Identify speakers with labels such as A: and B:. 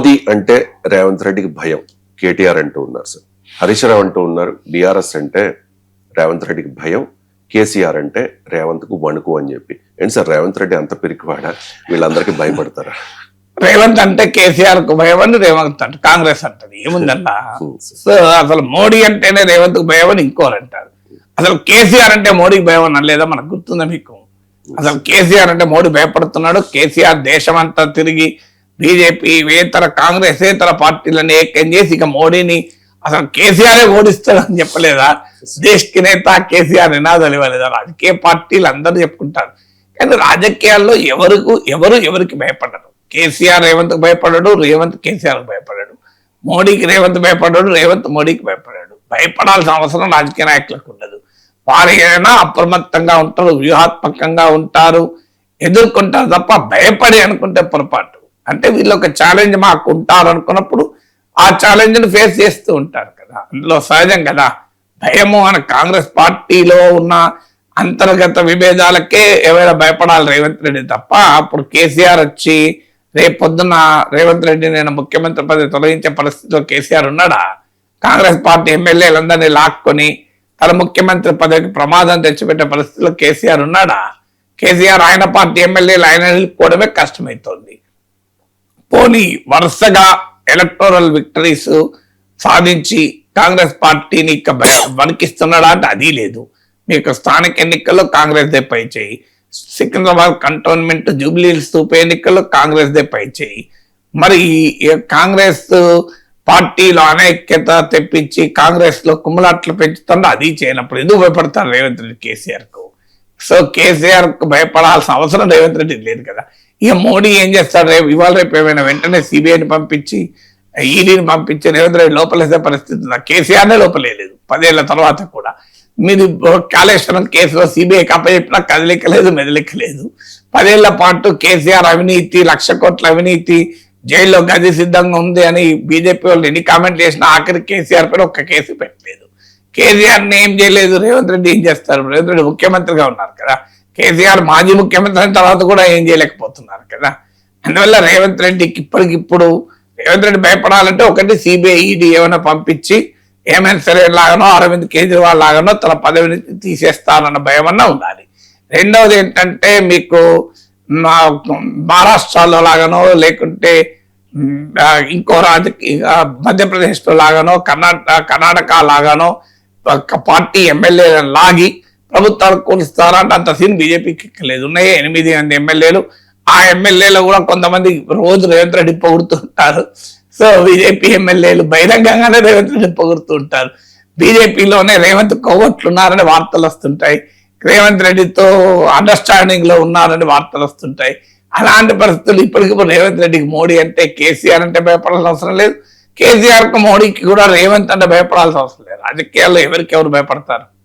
A: మోదీ అంటే రేవంత్ రెడ్డికి భయం కేటీఆర్ అంటూ ఉన్నారు సార్. హరీష్ రావు అంటూ ఉన్నారు బీఆర్ఎస్ అంటే రేవంత్ రెడ్డికి భయం, కేసీఆర్ అంటే రేవంత్ కు వణుకు అని చెప్పి. ఏంటి సార్ రేవంత్ రెడ్డి అంత పిరికివాడా, వీళ్ళందరికీ భయపడతారా?
B: రేవంత్ అంటే కేసీఆర్ కు భయం అని రేవంత్ అంటే కాంగ్రెస్ అంటది, ఏముందల్లా. సో అసలు మోడీ అంటేనే రేవంత్ కు భయం అని ఇంకోరు అంటారు. అసలు కేసీఆర్ అంటే మోడీకి భయం అని లేదా మనకు గుర్తుందా మీకు? అసలు కేసీఆర్ అంటే మోడీ భయపడుతున్నాడు. కేసీఆర్ దేశమంతా తిరిగి బీజేపీ కాంగ్రెస్ పార్టీలను ఏకం చేసి ఇక మోడీని అసలు కేసీఆరే ఓడిస్తాడని చెప్పలేదా? దేశ్ కి నేత కేసీఆర్ నినాదాలు ఇవ్వలేదా? రాజకీయ పార్టీలు అందరూ చెప్పుకుంటారు, కానీ రాజకీయాల్లో ఎవరికి భయపడరు. కేసీఆర్ రేవంత్ భయపడడు, రేవంత్ కేసీఆర్ భయపడడు. మోడీకి రేవంత్ భయపడడు, రేవంత్ మోడీకి భయపడాడు. భయపడాల్సిన అవసరం రాజకీయ నాయకులకు ఉండదు. వారైనా అప్రమత్తంగా ఉంటారు, వ్యూహాత్మకంగా ఉంటారు, ఎదుర్కొంటారు తప్ప భయపడి అనుకుంటే పొరపాటు. అంటే వీళ్ళు ఒక ఛాలెంజ్ మాకు ఉంటారు అనుకున్నప్పుడు ఆ ఛాలెంజ్ ని ఫేస్ చేస్తూ ఉంటారు కదా, అందులో సహజం కదా. భయము అని కాంగ్రెస్ పార్టీలో ఉన్న అంతర్గత విభేదాలకే ఎవరైనా భయపడాలి రేవంత్ రెడ్డి తప్ప. అప్పుడు కేసీఆర్ వచ్చి రేపొద్దున రేవంత్ రెడ్డి నేను ముఖ్యమంత్రి పదవి తొలగించే పరిస్థితిలో కేసీఆర్ ఉన్నాడా? కాంగ్రెస్ పార్టీ ఎమ్మెల్యేలందరినీ లాక్కొని తన ముఖ్యమంత్రి పదవికి ప్రమాదం తెచ్చిపెట్టే పరిస్థితిలో కేసీఆర్ ఉన్నాడా? కేసీఆర్ ఆయన పార్టీ ఎమ్మెల్యేలు ఆయన నిలుపుకోవడమే కష్టమవుతోంది. పోనీ వరుసగా ఎలక్టోరల్ విక్టరీస్ సాధించి కాంగ్రెస్ పార్టీని ఇక వణికిస్తున్నాడా అంటే అది లేదు. మీకు స్థానిక ఎన్నికల్లో కాంగ్రెస్ దే పై చేయి, సికింద్రాబాద్ కంటోన్మెంట్ జూబ్లీహిల్స్ ఉప ఎన్నికల్లో కాంగ్రెస్ దే పై చేయి. మరి కాంగ్రెస్ పార్టీలో అనైక్యత తెప్పించి కాంగ్రెస్ లో కుమ్ములాట్లు పెంచుతుంటే అది చేయనప్పుడు ఎందుకు భయపడతారు రేవంత్ రెడ్డి కేసీఆర్ కు? సో కేసీఆర్ కు భయపడాల్సిన అవసరం రేవంత్ రెడ్డికి లేదు కదా. ఇక మోడీ ఏం చేస్తాడు? రేపు ఏమైనా వెంటనే సిబిఐని పంపించి ఈడీని పంపించి రేవంత్ రెడ్డి లోపలేసే పరిస్థితి ఉందా? కేసీఆర్నే లోపలేదు 10 ఏళ్ల తర్వాత కూడా. మీరు కాళేశ్వరం కేసులో సిబిఐకి అప్పచెప్పినా కదలికలేదు, మెదలికలేదు. 10 ఏళ్ల పాటు కేసీఆర్ అవినీతి, 1,00,000 కోట్ల అవినీతి, జైల్లో గది సిద్ధంగా ఉంది అని బీజేపీ వాళ్ళు ఎన్ని కామెంట్లు చేసినా ఆఖరి కేసీఆర్ పైన ఒక్క కేసు పెట్టలేదు. కేసీఆర్ ని ఏం చేయలేదు, రేవంత్ రెడ్డి ఏం చేస్తారు? రేవంత్ రెడ్డి ముఖ్యమంత్రిగా ఉన్నారు కదా, కేసీఆర్ మాజీ ముఖ్యమంత్రి అయిన తర్వాత కూడా ఏం చేయలేకపోతున్నారు కదా. అందువల్ల రేవంత్ రెడ్డికి ఇప్పటికిప్పుడు రేవంత్ రెడ్డి భయపడాలంటే ఒకటి సిబిఐ ఈడీ ఏమైనా పంపించి ఏమైనా సరే లాగానో అరవింద్ కేజ్రీవాల్ లాగానో తన పదవిని తీసేస్తానన్న భయం అన్నా ఉండాలి. రెండవది ఏంటంటే మీకు మహారాష్ట్రలో లాగానో లేకుంటే ఇంకో మధ్యప్రదేశ్లో లాగానో కర్ణాటక లాగానో పార్టీ ఎమ్మెల్యేలను లాగి ప్రభుత్వాలు కూలిస్తారంటే అంత సీన్ బీజేపీకి లేదు. ఉన్నాయి 8 మంది ఎమ్మెల్యేలు. ఆ ఎమ్మెల్యేలు కూడా కొంతమంది రోజు రేవంత్ రెడ్డి పొగుడుతుంటారు. సో బీజేపీ ఎమ్మెల్యేలు బహిరంగంగానే రేవంత్ రెడ్డి పొగుడుతూ ఉంటారు. బీజేపీలోనే రేవంత్ కొవ్వొట్లున్నారని వార్తలు వస్తుంటాయి, రేవంత్ రెడ్డితో అండర్స్టాండింగ్ లో ఉన్నారని వార్తలు వస్తుంటాయి. అలాంటి పరిస్థితులు ఇప్పటికిప్పుడు రేవంత్ రెడ్డికి మోడీ అంటే కేసీఆర్ అంటే భయపడాల్సిన అవసరం లేదు, కేసీఆర్ కు మోడీకి కూడా రేవంత్ అంటే భయపడాల్సిన అవసరం లేదు. రాజకీయాల్లో ఎవరు భయపడతారు?